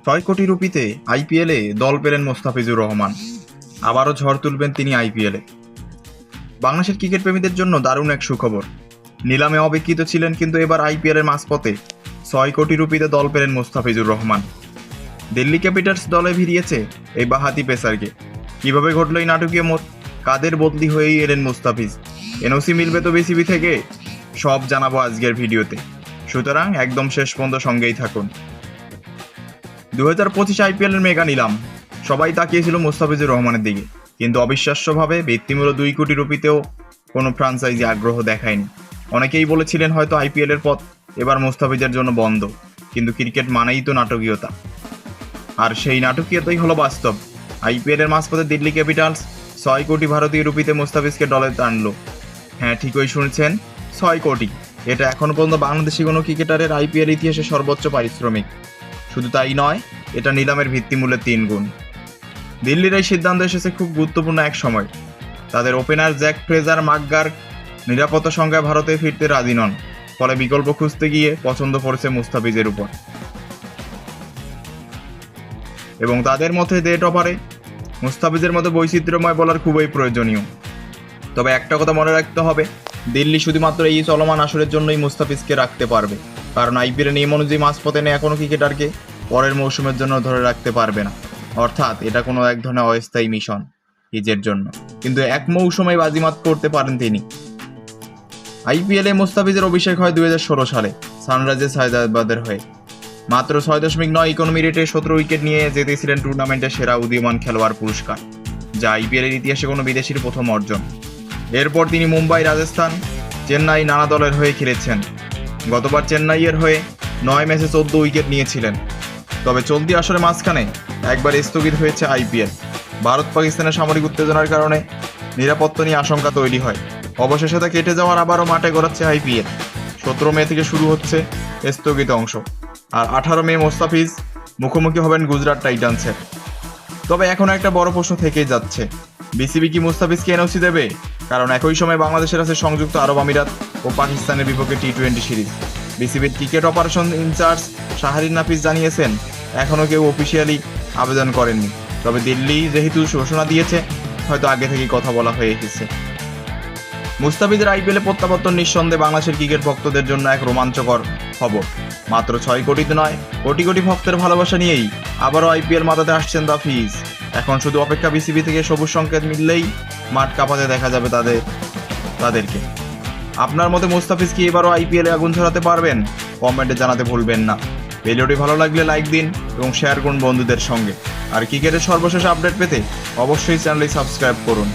৬ কোটি রুপিতে আইপিএলে দল পেলেন মোস্তাফিজুর রহমান। আবারও ঝড় তুলবেন তিনি আইপিএলে। বাংলাদেশের ক্রিকেট প্রেমীদের জন্য দারুণ এক সুখবর। নিলামে অবিক্রিত ছিলেন, কিন্তু এবার আইপিএলের মাঝপথে ৬ কোটি রুপিতে দল পেলেন মোস্তাফিজুর রহমান। দিল্লি ক্যাপিটালস দলে ভিড়িয়েছে এই বাঁহাতি পেসারকে। কিভাবে ঘটল এই নাটকীয় মোড়? কাদের বদলি হয়েই এলেন মুস্তাফিজ? এনওসি মিলবে তো বিসিবি থেকে? সব জানাবো আজকের ভিডিওতে, সুতরাং একদম শেষ পর্যন্ত সঙ্গেই থাকুন। 2025 আইপিএলের মেগা নিলাম। সবাই তাকিয়েছিল মুস্তাফিজুর রহমানের দিকে, কিন্তু অবিশ্বাস্যভাবে ভিত্তিমূল্য 2 কোটি রুপিতেও কোনো ফ্রাঞ্চাইজি আগ্রহ দেখায়নি। অনেকেই বলেছিলেন হয়তো আইপিএলের পথ এবার মুস্তাফিজের জন্য বন্ধ, কিন্তু ক্রিকেট মানেই তো নাটকীয়তা, আর সেই নাটকীয়তাই হলো বাস্তব। আইপিএলের মাঝপথে দিল্লি ক্যাপিটালস 6 কোটি ভারতীয় রুপিতে মুস্তাফিজকে দলে টানলো। হ্যাঁ, ঠিকই শুনেছেন, 6 কোটি। এটা এখনো পর্যন্ত বাংলাদেশি কোনো ক্রিকেটারের আইপিএল ইতিহাসে সর্বোচ্চ পারিশ্রমিক। শুধু তাই নয়, এটা নিলামের ভিত্তিমূল্যের 3 গুণ। দিল্লির এই সিদ্ধান্ত এসেছে খুব গুরুত্বপূর্ণ এক সময়। তাদের ওপেনার জ্যাক ফ্রেজার ম্যাকগার্ক নিরাপত্তা সংখ্যায় ভারতে ফিরতে রাজি নন, ফলে বিকল্প খুঁজতে গিয়ে পছন্দ করেছে মুস্তাফিজের উপর। এবং তাদের মধ্যে ডেট অফারে মুস্তাফিজের মতো বৈচিত্র্যময় বলার খুবই প্রয়োজনীয়। তবে একটা কথা মনে রাখতে হবে, দিল্লি শুধুমাত্র এই চলমান আসরের জন্যই মুস্তাফিজকে রাখতে পারবে, কারণ আইপিএলের নিয়ম অনুযায়ী মাঝপথে নেওয়া কোনো ক্রিকেটারকে পরের মৌসুমের জন্য ধরে রাখতে পারবে না। অর্থাৎ এটা কোনো এক ধরনের অস্থায়ী মিশন হিজের জন্য, কিন্তু এক মৌসুমে বাজিমাত করতে পারেন তিনি। আইপিএলে মুস্তাফিজের অভিষেক হয় 2016 সালে সানরাইজার্স হায়দ্রাবাদের হয়ে। মাত্র 6.9 ইকোনমি রেটে 17 উইকেট নিয়ে জিতেছিলেন টুর্নামেন্টের সেরা উদীয়মান খেলোয়াড় পুরস্কার, যা আইপিএলের ইতিহাসে কোনো বিদেশির প্রথম অর্জন। এরপর তিনি মুম্বাই, রাজস্থান, চেন্নাই নানা দলের হয়ে খেলেছেন। গতবার চেন্নাইয়ের হয়ে 9 ম্যাচে 14 উইকেট নিয়েছিলেন। তবে চলতি আসরের মাঝখানে একবার স্থগিত হয়েছে আইপিএল। ভারত পাকিস্তানের সামরিক উত্তেজনার কারণে নিরাপত্তা নিয়ে আশঙ্কা তৈরি হয়। অবশেষে তা কেটে যাওয়ার আবারও মাঠে গড়াচ্ছে আইপিএল। 17 মে থেকে শুরু হচ্ছে স্থগিত অংশ, আর 18 মে মুস্তাফিজ মুখোমুখি হবেন গুজরাট টাইটান্সের। তবে এখন একটা বড় প্রশ্ন থেকেই যাচ্ছে, বিসিবি কি মুস্তাফিজকে এনওসি দেবে? কারণ একই সময় বাংলাদেশের আছে সংযুক্ত আরব আমিরাত ও পাকিস্তানের বিপক্ষে টি-20 সিরিজ। বিসিবির ক্রিকেট অপারেশন ইনচার্জ শাহরিন নাফিস জানিয়েছেন, এখনও কেউ অফিসিয়ালি আবেদন করেননি। তবে দিল্লি যেহেতু ঘোষণা দিয়েছে, হয়তো আগে থেকেই কথা বলা হয়ে এসেছে। মুস্তাফিজের আইপিএলে প্রত্যাবর্তন নিঃসন্দেহে বাংলাদেশের ক্রিকেট ভক্তদের জন্য এক রোমাঞ্চকর খবর। মাত্র 6 কোটিতে নয়, কোটি কোটি ভক্তের ভালোবাসা নিয়েই আবারও আইপিএল মাতাতে আসছেন দ্য ফিজ। এখন শুধু অপেক্ষা, বিসিবি থেকে সবুজ সংকেত মিললেই মাঠ কাঁপাতে দেখা যাবে তাদেরকে। আপনার মতে মুস্তাফিজ কি এবারও আইপিএলে আগুন ছড়াতে পারবেন? কমেন্টে জানাতে ভুলবেন না। ভিডিওটি ভালো লাগলে লাইক দিন এবং শেয়ার করুন বন্ধুদের সঙ্গে। আর ক্রিকেটের সর্বশেষ আপডেট পেতে অবশ্যই চ্যানেলটি সাবস্ক্রাইব করুন।